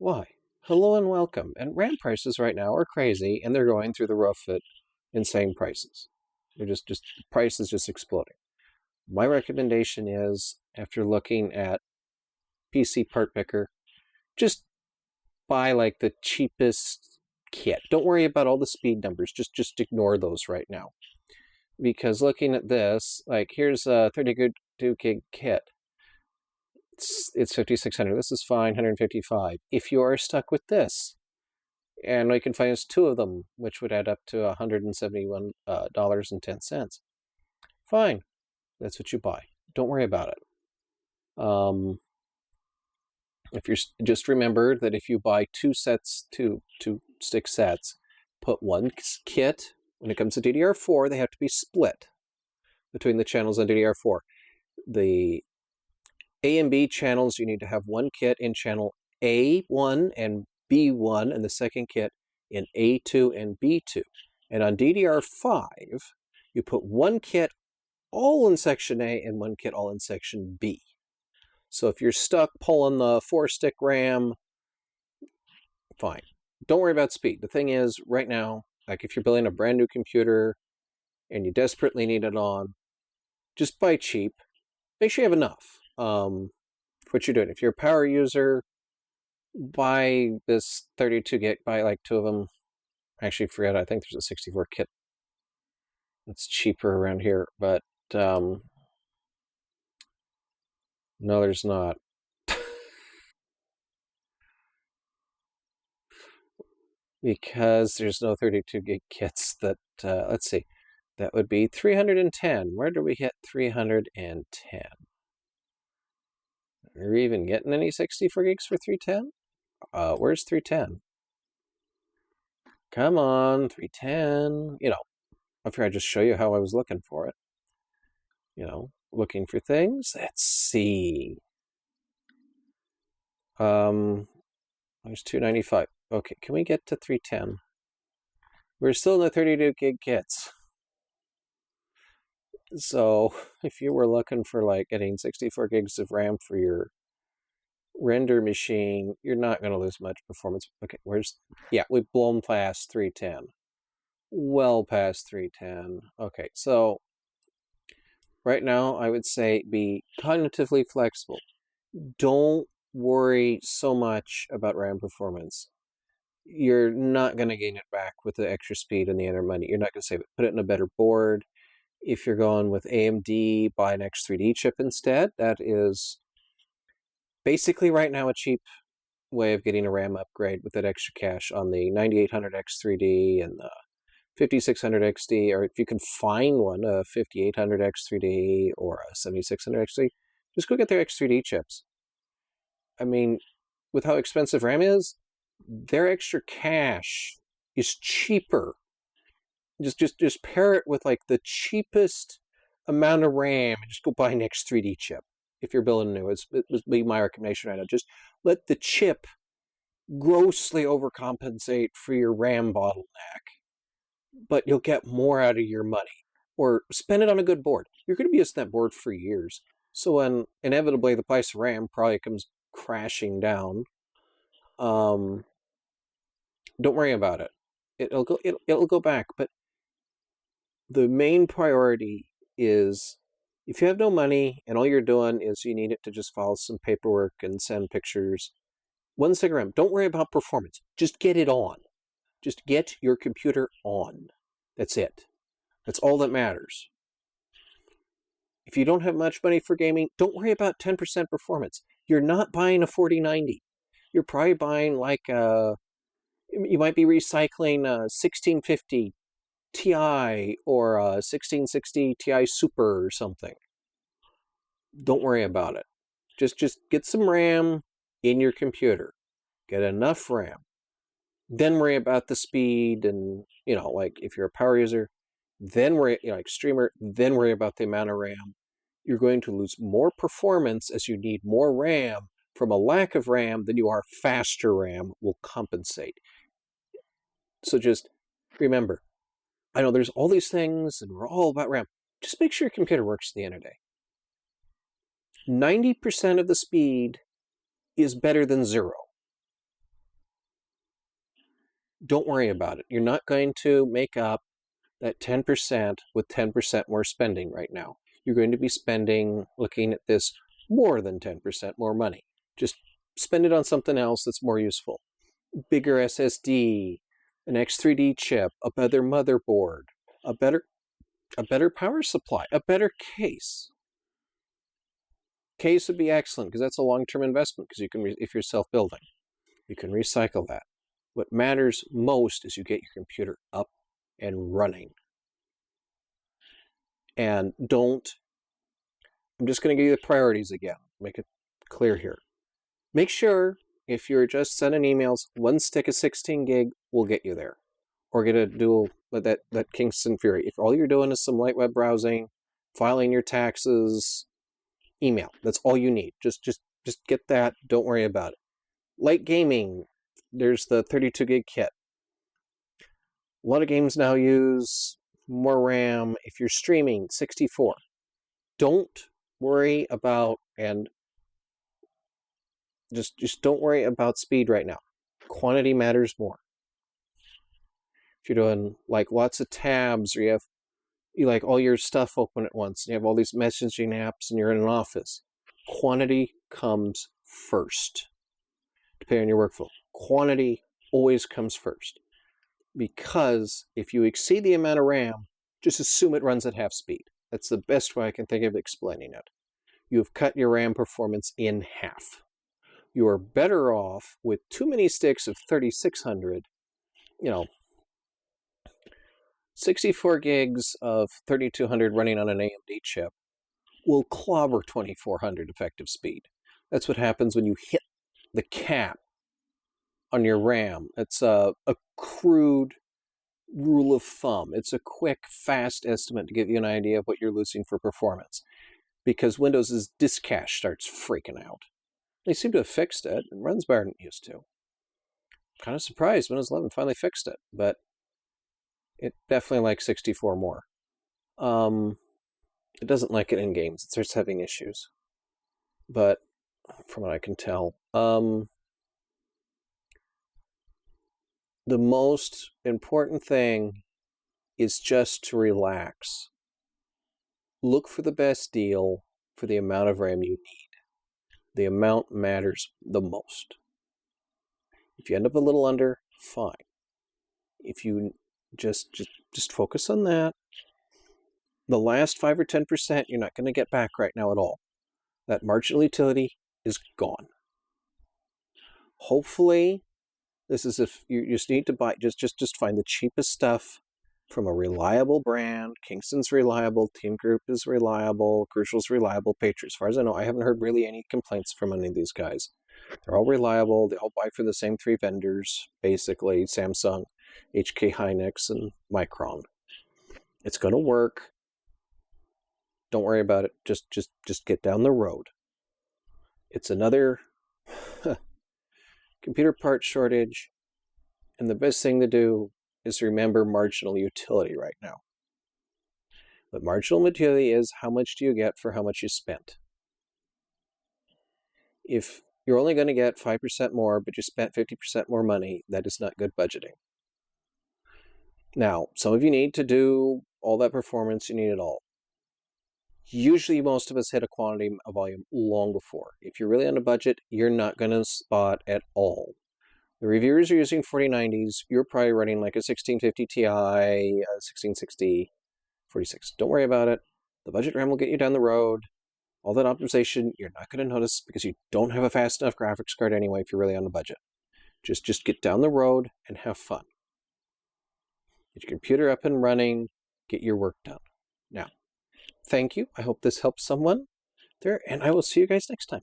Why? Hello and welcome. And RAM prices right now are crazy, and they're going through the roof at insane prices. They're just price is just exploding. My recommendation is, after looking at PC Part Picker, just buy like the cheapest kit. Don't worry about all the speed numbers. Just ignore those right now. Because looking at this, like here's a 32 gig kit. It's 5600. This is fine, 155. If you are stuck with this, and we can finance two of them, which would add up to $171.10. Fine, that's what you buy. Don't worry about it. If you're just remember that if you buy two stick sets, put one kit. When it comes to DDR4, they have to be split between the channels on DDR4. The A and B channels, you need to have one kit in channel A1 and B1, and the second kit in A2 and B2. And on DDR5, you put one kit all in section A and one kit all in section B. So if you're stuck pulling the 4-stick RAM, fine. Don't worry about speed. The thing is, right now, like if you're building a brand new computer and you desperately need it on, just buy cheap. Make sure you have enough. What you're doing. If you're a power user, buy this 32 gig, buy like two of them. I actually forget, I think there's a 64 kit that's cheaper around here, but no, there's not. Because there's no 32 gig kits that, let's see, that would be 310. Where do we hit 310? Are we even getting any 64 gigs for 310? Where's 310? Come on, 310. I figured I'd just show you how I was looking for it. Looking for things. Let's see. There's 295. Okay, can we get to 310? We're still in the 32 gig kits. So if you were looking for like getting 64 gigs of RAM for your render machine, you're not going to lose much performance. Okay, we've blown past 310. Well past 310. Okay, so right now I would say be cognitively flexible. Don't worry so much about RAM performance. You're not going to gain it back with the extra speed and the extra money. You're not going to save it. Put it in a better board. If you're going with AMD, buy an X3D chip instead. That is basically right now a cheap way of getting a RAM upgrade with that extra cash on the 9800 X3D and the 5600 XD, or if you can find one, a 5800 X3D or a 7600 X3D, just go get their X3D chips. I mean, with how expensive RAM is, their extra cash is cheaper. Just pair it with like the cheapest amount of RAM and just go buy an X3D chip. If you're building new, it would be my recommendation right now. Just let the chip grossly overcompensate for your RAM bottleneck, but you'll get more out of your money. Or spend it on a good board. You're going to be using that board for years. So when inevitably the price of RAM probably comes crashing down, don't worry about it. It'll go back. But the main priority is, if you have no money and all you're doing is you need it to just file some paperwork and send pictures, 1 RAM. Don't worry about performance. Just get it on. Just get your computer on. That's it. That's all that matters. If you don't have much money for gaming, don't worry about 10% performance. You're not buying a 4090. You're probably buying like you might be recycling a 1650 Ti or a 1660 Ti Super or something. Don't worry about it. Just get some RAM in your computer. Get enough RAM. Then worry about the speed and, like if you're a power user, then worry, like streamer, then worry about the amount of RAM. You're going to lose more performance as you need more RAM from a lack of RAM than you are faster RAM will compensate. So just remember, I know there's all these things and we're all about RAM. Just make sure your computer works at the end of the day. 90% of the speed is better than 0. Don't worry about it. You're not going to make up that 10% with 10% more spending right now. You're going to be spending, looking at this, more than 10% more money. Just spend it on something else that's more useful. Bigger SSD, an X3D chip, a better motherboard, a better power supply, a better case. Case would be excellent because that's a long-term investment because you can, if you're self-building, you can recycle that. What matters most is you get your computer up and running. And don't, I'm just going to give you the priorities again, make it clear here. Make sure if you're just sending emails, one stick of 16 gig will get you there. Or get a dual, that Kingston Fury. If all you're doing is some light web browsing, filing your taxes, email. That's all you need. Just get that. Don't worry about it. Light gaming, there's the 32 gig kit. A lot of games now use more RAM. If you're streaming, 64. Don't worry about, and just don't worry about speed right now. Quantity matters more. If you're doing like lots of tabs, or you like all your stuff open at once, and you have all these messaging apps, and you're in an office, quantity comes first. Depending on your workflow, quantity always comes first. Because if you exceed the amount of RAM, just assume it runs at half speed. That's the best way I can think of explaining it. You have cut your RAM performance in half. You are better off with too many sticks of 3600, 64 gigs of 3200 running on an AMD chip will clobber 2400 effective speed. That's what happens when you hit the cap on your RAM. It's a crude rule of thumb. It's a quick, fast estimate to give you an idea of what you're losing for performance. Because Windows' disk cache starts freaking out. They seem to have fixed it. It runs better than it used to. Kind of surprised Windows 11 finally fixed it, but it definitely likes 64 more. It doesn't like it in games. It starts having issues. But from what I can tell, the most important thing is just to relax. Look for the best deal for the amount of RAM you need. The amount matters the most. If you end up a little under, fine. If you just focus on that, the last 5 or 10% you're not going to get back right now at all. That marginal utility is gone. Hopefully, this is if you just need to buy, just find the cheapest stuff from a reliable brand. Kingston's reliable, Team Group is reliable, Crucial's reliable, Patriot. As far as I know, I haven't heard really any complaints from any of these guys. They're all reliable. They all buy from the same 3 vendors, basically Samsung, HK Hynix, and Micron. It's going to work. Don't worry about it. Just get down the road. It's another computer part shortage, and the best thing to do is remember marginal utility right now. But marginal utility is how much do you get for how much you spent. If you're only going to get 5% more, but you spent 50% more money, that is not good budgeting. Now, some of you need to do all that performance, you need it all. Usually most of us hit a quantity of volume long before. If you're really on a budget, you're not going to spot at all. The reviewers are using 4090s. You're probably running like a 1650 Ti, a 1660, 46. Don't worry about it. The budget RAM will get you down the road. All that optimization, you're not going to notice because you don't have a fast enough graphics card anyway if you're really on a budget. Just get down the road and have fun. Get your computer up and running. Get your work done. Now, thank you. I hope this helps someone there, and I will see you guys next time.